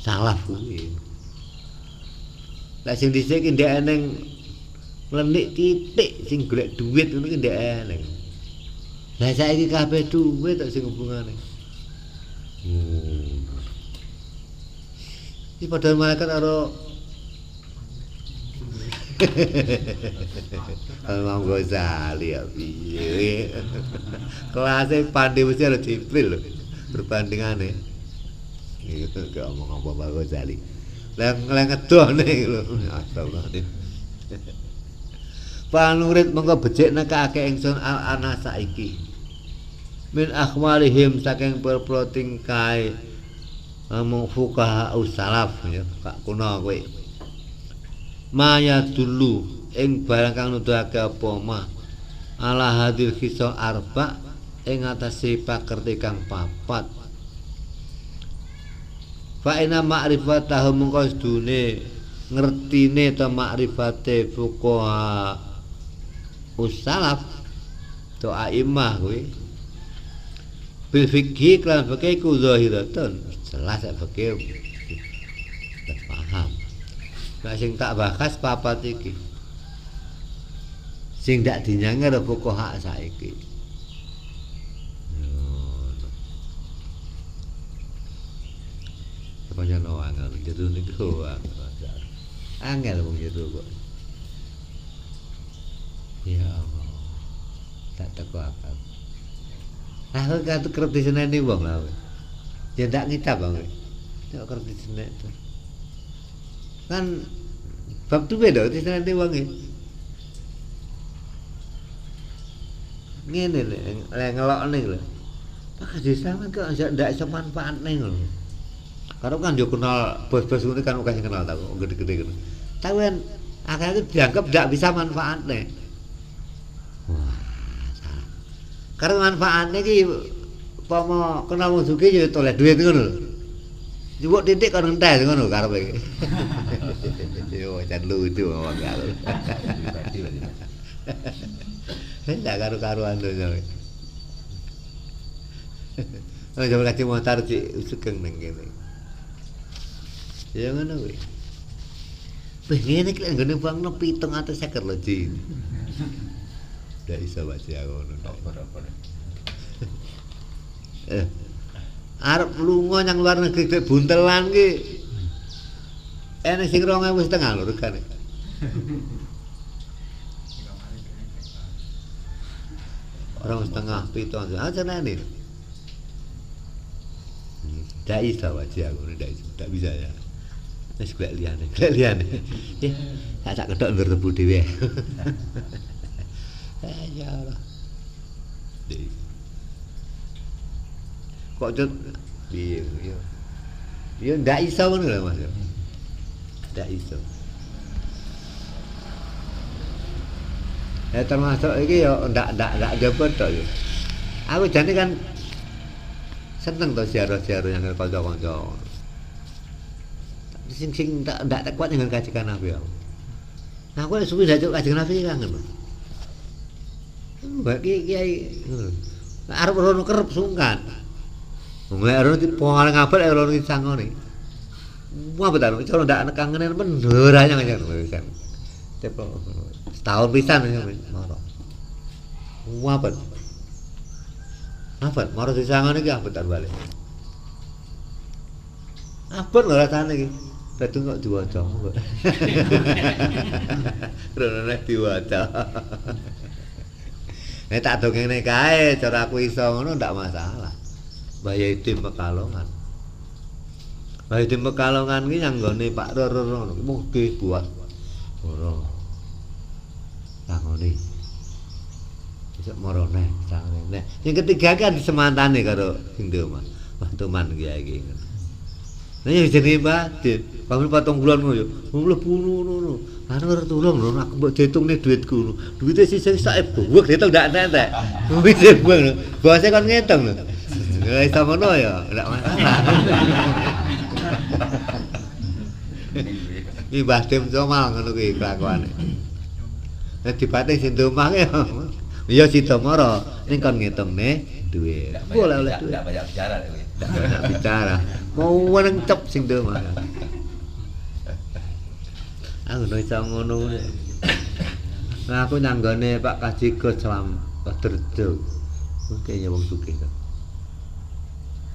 salaf kuwi lek sing dhisik ndek eneng mlenik titik sing golek dhuwit ngono ki ndek eneng lah saiki kabeh dhuwit tok sing hubungane iki padha malaikat karo Imam Ghazali ya piye. Kelasé pandhe mesti ada Jibril lho. Perbandingane. Iki kok omong apa Imam Ghazali. Lah ngedone lho. Astagfirullahaladzim. Panurit mengko becik nekake ingsun al-ana saiki. Min akhmalihim saking pira-pira tingkae fuqaha salaf ya, Kak kuno kowe. Maya dulu ing barang kang nuduhake apa ma ala hadil kisah arba ing atase pakerti kang papat fa ina ma'rifatahu mungko sedune ngertine ta ma'rifate fuqaha usalaf to aimah kuwi bil fikih kan fikih ku zahiratun jelas fikih paham. Nah sing tak bahas papat iki. Sing ndak dinyangar fuqaha saiki. Panjang angel jero niku angel wong jero kok. Ya Allah. Tak teko akal. Lah kok kerti seneni wong lah. Ya ndak ngitab wong. Nek kerti seneni to. Kan bab tu beda seneni wong e. Ngene lek ngelokne lho. Pak sampean kok ndak iso manfaatne lho. Karo kan yo kenal bos-bos ngene kan kasih kenal ta kok gede-gede ngono. Tapi kan akhirnya dianggap ndak bisa manfaatne. Wah, salah. Karena manfaatne iki pomo kenal wong sugih yo toleh duit ngono. Njupuk titik kon entes ngono karepe. Yo jan lucu ngomong karo. Ndak karo-karuan donya. Oh, jangan kasih motor cik sugeng nang kene. Ya ngono kuwi. Wih, ngene iki lek nggone bang 750 lho, Ji. Ndak iso baca ngono. Arep lunga nang luar negeri dhek buntelan ki. Enek sing 2.500 lho regane. Orang setengah piton aja nani. Ndak iso baca ngono, ndak bisa ya. Wis golek liyane. Tak kedok ndur rebu dhewe. Ya Allah. Kok cut piye ya. Ya ndak iso ngono lho Mas. Ndak iso. Ya termasuk iki ya ndak jebot tok yo. Aku jane kan seneng to ziarah-ziarah yang kanca-kanca. Sing ndak kuat dengan kajikan Nabi aku. Nah, aku suwi ndak kajikan Nabi kangen. Bagi kiai ngono. Arep rono kerep sungkan. Mulai rono paling apal rono sangone. Wah betul, cara ndak kangenan bener aja ngajar kan. Setahun pisan maro. Wah bet. Apa? Maro sangone iki abet balik. Abet lho rasane iki. Dadi kok diwaca. Rono nek diwaca. Nek tak dongeng kae, cara aku iso ngono ndak masalah. Mbah Yaidim Pekalongan. Mbah Yaidim Pekalongan ki nyanggone Pak Roro ngono. Mugi buat ora. Sangone. Besok marone sangone. Yang ketiga kan disemantane karo sing Mas. Wah teman kiai iki. Nah ya jenenge Mbah Dit. Pamane 4 bulan ngono yo. Mlebu ngono. Anu ora tulung lho aku mbok diitungne dhuwitku ngono. Dhuwite sisih sak buwek diitung ndak entek. Dhuwite buwek. Bose kon ngitung lho. Ya iso ngono ya, ndak masalah. Iki Mbah Dim Comal ngono kuwi kelakuane. Nek dipatih sing domah ya Sidomoro ning kon ngitungne dhuwit. Boleh oleh dhuwit. Ndak banyak bicara kowe. Ndak banyak bicara. Mau weneng cep sing domah. Aku iso ngono. Nah aku nyanggone Pak Kaji Gus Slam Derjo. Oke ya wong sugih kan.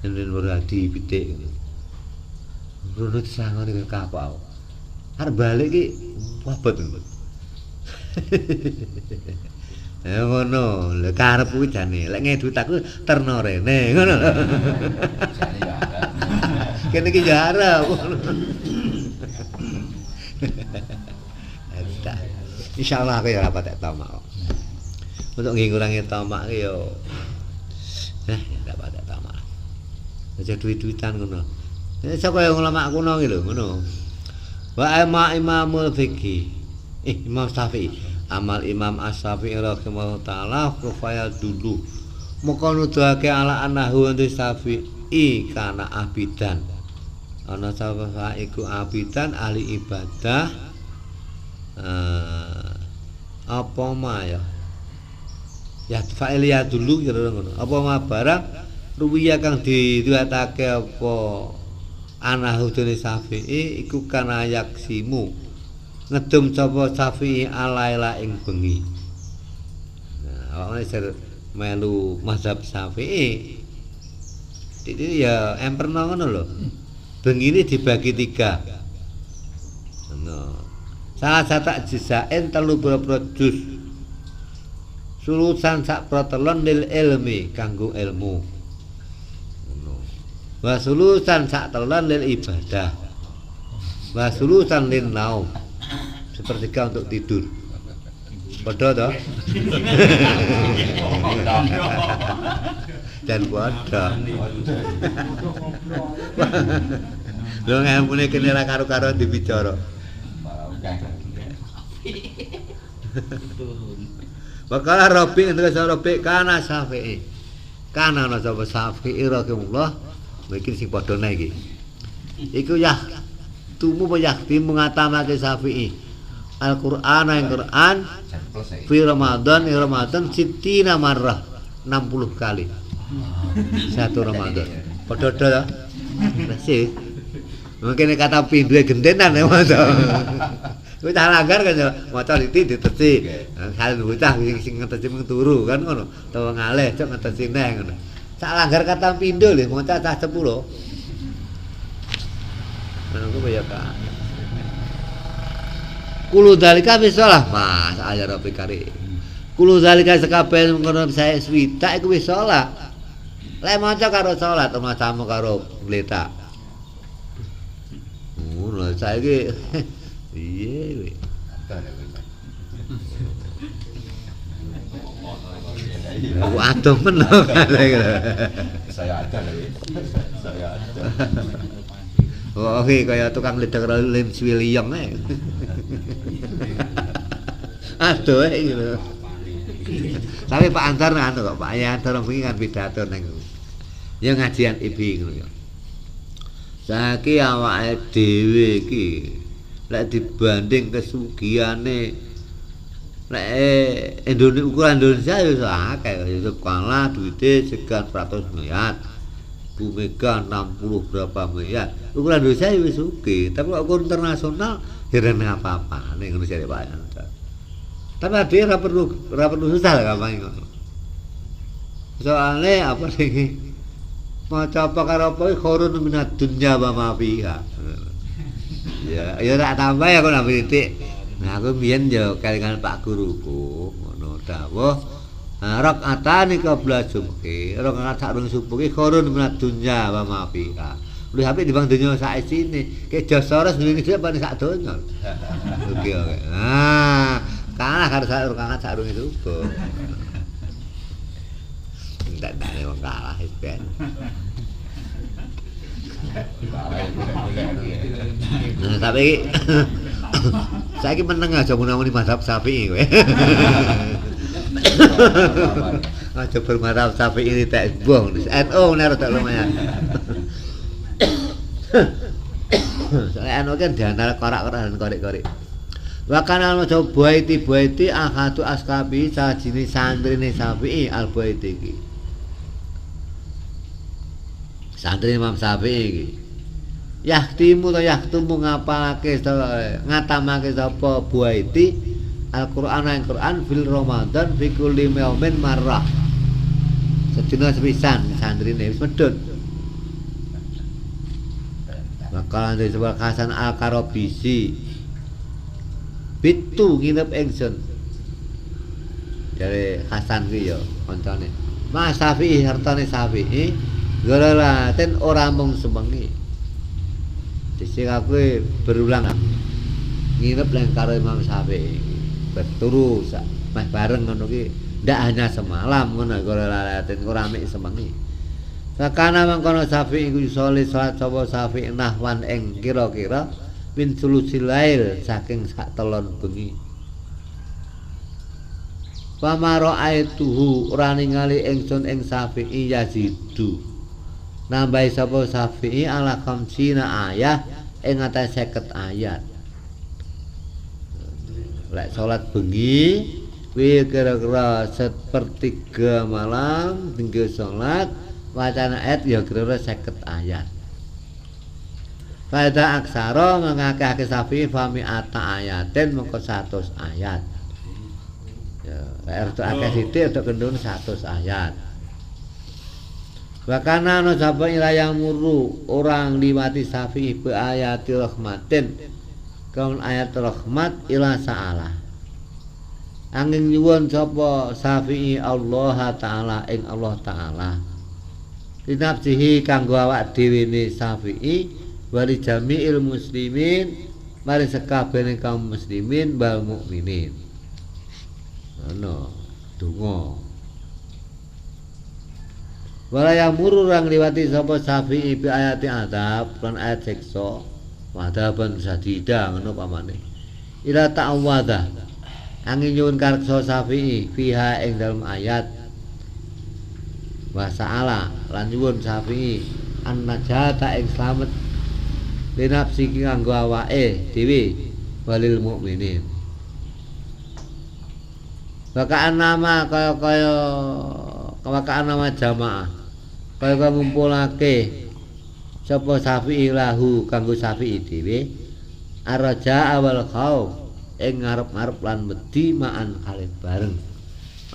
Yen Muradi pitik. Runut sangone kapal. Arep balik ki wabot. Ya ngono, lha karep kuwi jane. Lek ngedut aku terno rene, ngono lho. Jane ya ada. Kene iki ya arep. Insyaallah aku ya ora patek tamak. Untuk nggih ngurangi tamak ki yo ora patek tamak. Aja duit-duitan ngono. Saka yang ulama kuno iki lho ngono. Wa imamul fiqih. Imam Syafi'i. Amal Imam Asy-Syafi'i rahimahullah taala kufaya dulu. Moko nuduhake ala anahu antu Syafi'i kana abidan. Ana sapa iku abidan ahli ibadah apa ma ya fa'il ya dulu kira ngono apa ma barang ruwiya kang diriwayatake apa anahu dene Syafi'i iku kana yaksimu ngedum sapa Syafi'i alaila ing bengi. Nah awake ser melu mazhab Syafi'i iki ya emperno ngono lho. Bengi ini dibagi 3. Ngono. Salah satu jisain telu boro juz. Sulusan sak protelon lil ilmi kanggo ilmu. Ngono. Wa sulusan sak telon lil ibadah. Wa sulusan lin naum. Sepertiga untuk tidur. Padha to? Dan padha. Lho ngampune kene ra karo-karo dibicara. Bakal Rabi untuk Rabi kana Syafi'i. Kana ana sapa Syafi'i rahimahullah mungkin sing padha nae iki. Iku ya tumu bayakti mengatamake Syafi'i. Al-Qur'an yang Quran fi Ramadan sitina marrah 60 kali. Satu Ramadan. Padha ya. Masih. Mungkin kata pindue gentenan ya maca. Kuwi tak langgar kan ya maca ditesi. Hal bocah sing ngetesi mung turu kan ngono. Tawa ngalih cok ngetesi neh ngono. Sak langgar kata pindho lho maca cah 10. Ngono kaya ka. Kulo dalika wis salah Mas ayat Rabbi Karim. Kulo dalika sekabeh ngono saya swidak iku wis salah. Lek maca karo salat macamu karo gletak. Ngono saiki piye kowe? Aku adoh men lho. Saya ada lagi. Saya ada. Oke kaya tukang ledek lim swiliyong ae. Aduh gitu. Tapi Pak Antar anu kok Pak Antar wingi kan pidato ning ya ngajian IBI ngono ya. Saiki awake dhewe iki lek dibanding kesugihane lek ukuran Indonesia ya akeh ya kalah duite sekian 100 miliar. Bu Mega 60 berapa miliar. Ukuran Indonesia ya wis sugih, tapi kok ukuran internasional heran apa-apa ning Indonesia Pak Antar. Tapi dia ora perlu susah lah gampang ngono. Soalnya apa sih? Maca apa karo apa khurun minad dunya wa ma fiha. Ya tak tambah ya kok nambah titik. Nah aku biyen yo kelingan Pak guruku ngono dawuh rakaatane qabla subhi, rakaat sareng subuh ki khurun minad dunya wa ma fiha. Luwih apik dibanding donya sak isine. Ki josores ngene iki apa sak donya. Oke. Nah, kalah karo rakaat sareng subuh. Ndak wong kalah ben. Nah, tapi saiki meneng aja mun-muni mazhab Syafi'i kowe. Aja bermadzhab Syafi'i tak buang. NU nek tak lumayan. Soale anu kan diantar korak-korak dan korek-korek. Wa kana al-Buaiti ahadu askabi sajine santrine Syafi'i al-Buaiti iki. Santri Imam Syafi'i iki. Yahtimu ngapalake ngatamake sapa Buaiti Al-Qur'an fil Ramadan fi kulli yaumin marrah. Sedina sepisan santrine wis medhun. Bakalan disebut Hasan Al-Karabisi. Bitu nginep ingsun. Jare Hasan ki ya kancane. Mas Syafi'i hartane Syafi'i Galalaten ora mung semengi. Dhisik aku berulang nginep nang karo Imam Syafi'i. Beturu sak meh bareng ngono ki ndak hanya semalam ngono galalaten ora mik semengi. Sakana mangkono Syafi'i iku saleh salat sapa Syafi'i nahwan ing kira-kira min sulusil lail saking sak telon bengi. Pamaro aituhu ora ningali ingsun ing Syafi'i yazidu. Nambahi sapa Syafi'i ala khamsina ayat ing atas 50 ayat. Lek salat bengi kuwi kira-kira sepertiga malam tinggal salat wacana ayat ya kira-kira 50 ayat. Faida aksara mengakeh Syafi'i fami ata ayatin mengko 100 ayat. Ya, lek rada akeh sithik rada kendhun 100 ayat. Wakana no sapa ilayang muru orang liwati Syafi'i bi ayati rahmatin kaun ayat rahmat ila sa'ala angin nyuwun sapa Syafi'i Allah taala ing Allah taala dinafsihi kanggo awak dhewe ne Syafi'i wali jami'il muslimin mari sekabehane kaum muslimin wal mukminin ana donga. Wala yang muru orang liwati sapa Syafi'i bi ayati adab lan ayat siksa wadaban sadida ngono pamane ila ta'awwadha angin nyuwun karsa Syafi'i fiha ing dalem ayat wa sa'ala lan nyuwun Syafi'i an najata ing slamet linafsi kanggo awake dhewe walil mukminin bakaan nama kaya nama jamaah kaya ngumpulake sapa Syafi'i lahu kanggo Syafi'i dhewe araja awal khauf ing ngarep-ngarep lan wedi ma'an kalih bareng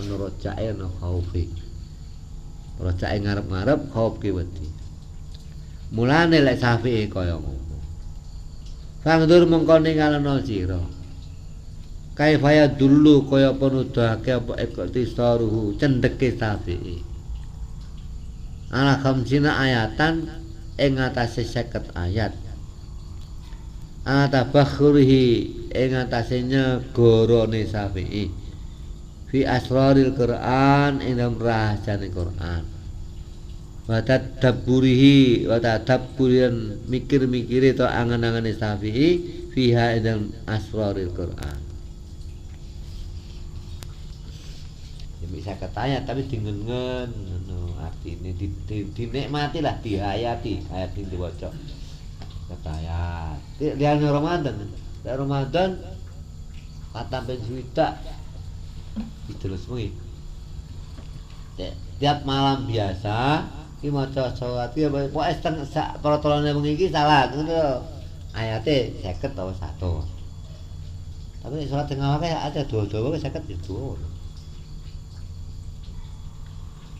ana rajae ana khaufi rajae ngarep-ngarep khauf ki wedi mulane lek Syafi'i kaya ngono fangdur mengko ningalana sira kaifaya dulu kaya penuduhake apa iktisaruhu cendheke Syafi'i ala khamsina ayatan ing atase 50 ayat ana tabakhurihi ing atase nyegorone Syafi'i fi asraril Qur'an ing dalam rahasiane Qur'an wa tadabburihi wa tadabburian mikir-mikire to angen-angene Syafi'i fiha dalam asraril Quran. Ya bisa katanya tapi dingengen ngono artine dinikmati lah dihayati ayat sing diwaca. Kataya. Liane Ramadan. Nek Ramadan kata ben suwita ditelus wengi. Tiap malam biasa iki maca salat iki pokoke setengah sak protolane wengi iki salat ngono lho. Ayate 50 atau 100. Tapi salat tengah wae ada dawa-dawa 50 ya dawa.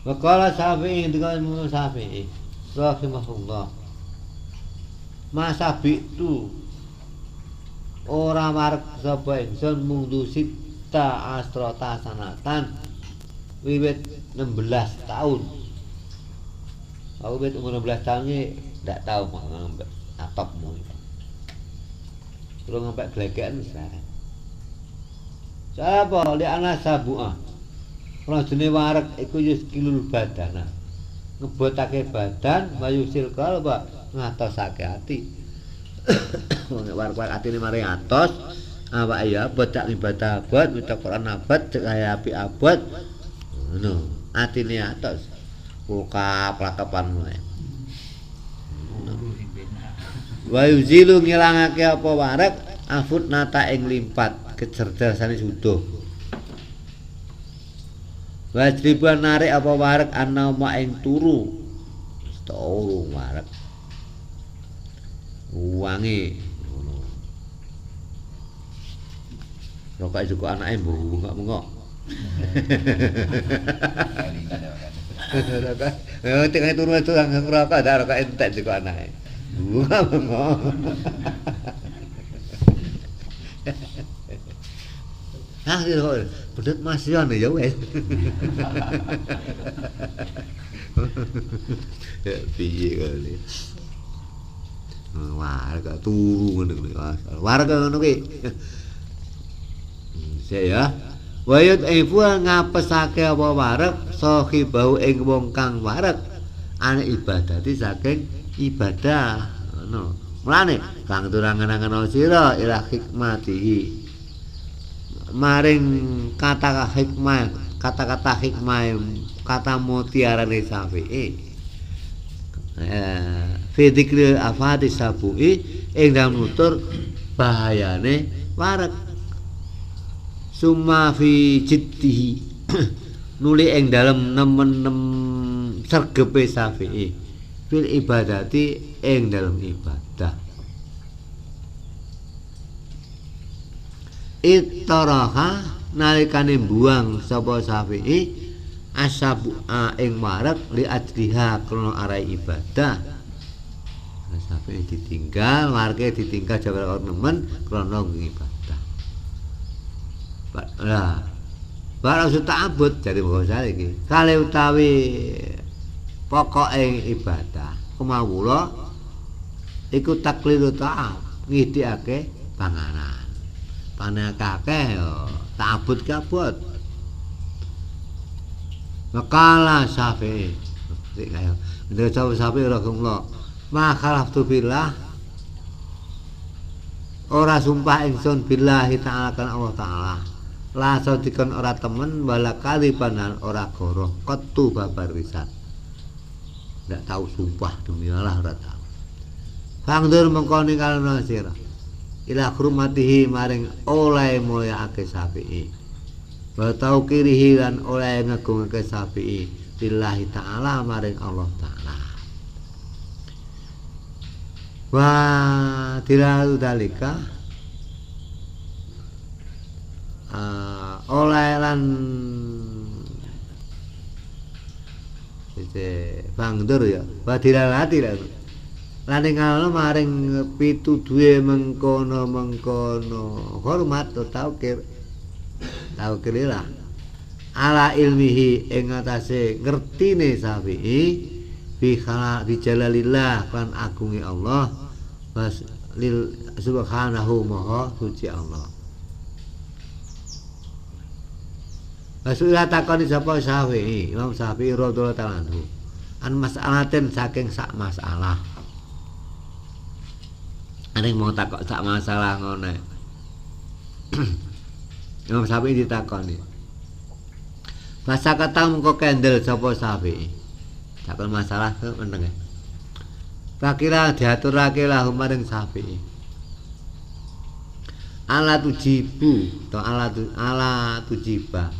Waqala Syafi'i dengan Imam Syafi'i rahimahullah. Masa bitu ora marek sapa ingsun mundu sita asrota sanatan wiwit 16 tahun. Aku wit umur 16 tahun iki ndak tau mau ngambek atopmu. Terus ngambek glegekan wis larang. Sapa li ana sabuah. Rajane wareg iku yuskilul badana. Ngebotake badan mayusil kalba ngatosake ati. Wong wareg atine mari atos, awake ya abot tak ibadah abot, maca Quran abot, cek kaya apik abot. Ngono, atine atos. Plakapan mulai. Wa yuzilu ngilangake apa wareg afut nata ing limpat kecerdasane suduh. Wajriban narik apa wareg ana ma ing turu. Turu wareg. Uwange ngono. Rokok juga anake bengok-bengok. Rokok. Tengah turu itu ngerokok ada rokok entek juga anake. Bengok-bengok. Nah, itu bedut masyan ya wes. Ya piye kali. Wah, gak turu ngono kuwi. Wareg ngono kuwi. Sik ya. Wayut ibu ngapesake apa wareg sahibau ing wong kang wareg ane ibadati saking ibadah ngono. Mulane kang turangan-angan sira ila hikmatihi. Maring kata hikmah, kata-kata hikmah, kata mutiarane Syafi'i. Fi dzikri afati sabu'i ing dalem nutur bahayane wareg. Summa fi jiddihi nuli ing dalem nemen-nem sergepe Syafi'i fil ibadati ing dalem ibadah. Ittaraha nalikane buang sapa Syafi'i asabu'a ing wareg li ajriha krana arai ibadah. Syafi'i ditinggal, warge ditinggal jawab nemen krana ibadah. Lah, barang ta'abbud dari bahasa iki. Kale utawi pokoke ibadah kemawula iku takliru ta'am, ngidikake panganan. Panek akeh yo ta'abbud kabut. Makalah Syafi'i. Sik kaya. Ndek Syafi'i rahimahullah. Ma khalaftu billah. Ora sumpah ingsun billahi ta'ala kan Allah taala. La sadikon ora temen wala kaliban ora goroh ketu babar risan. Ndak tahu sumpah demi Allah ora tahu. Fangdur mengko ninggalna sira. Ila hurmatihi maring oleh mulyaake Syafi'i. Wa tauqirihi lan oleh ngagungake Syafi'i lillahi ta'ala maring Allah taala. Wa dilalu dalika oleh lan bangdur ya wa dilalati lan ninggalno maring pituduhe mengkono hormat taukir lah ala ilmihi ing atase ngertine Syafi'i bi jalalillah kan agunge Allah was lil subhanahu maha suci Allah. Rasulullah takoni sapa Syafi'i, Imam Syafi'i radhiyallahu ta'ala anhu. an masalatin saking sak masalah. Aning mau takok sak masalah ngono. Imam Syafi'i ditakoni. Masa kata mengko kendel sapa Syafi'i. Takon masalah ke meneng. Fakira diaturake lah maring Syafi'i. Ala tujibu to ala tujiba.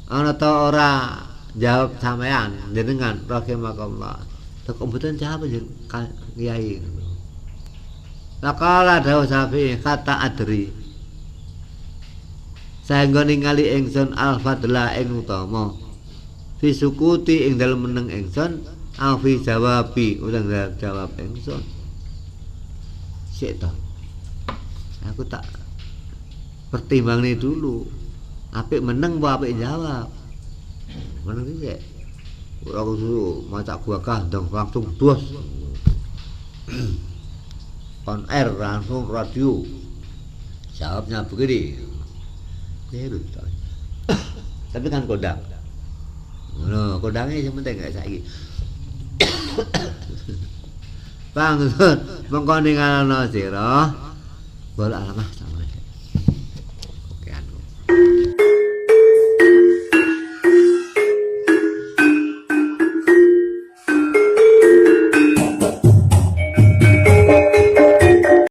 Ana ta ora jawab sampean jenengan rahimakumullah. Tok mboten jawab Kiai. Laqala dawu Syafi'i kata adri. Saengga ningali ingsun al-fadla ing utama. Fi sukuti ing dalem meneng ingsun, au fi jawabi utawa jawab ingsun. Sik to. Aku tak pertimbangane dulu. Apik meneng apa apik jawab. Meneng iki. Ora kudu maca gua kandang langsung dos. On air langsung radio. Jawabnya begini. Terus. Tapi kan kodang. Ngono, kodangnya yang penting gak saiki. Bang, mengko ningalno sira. Bol alamah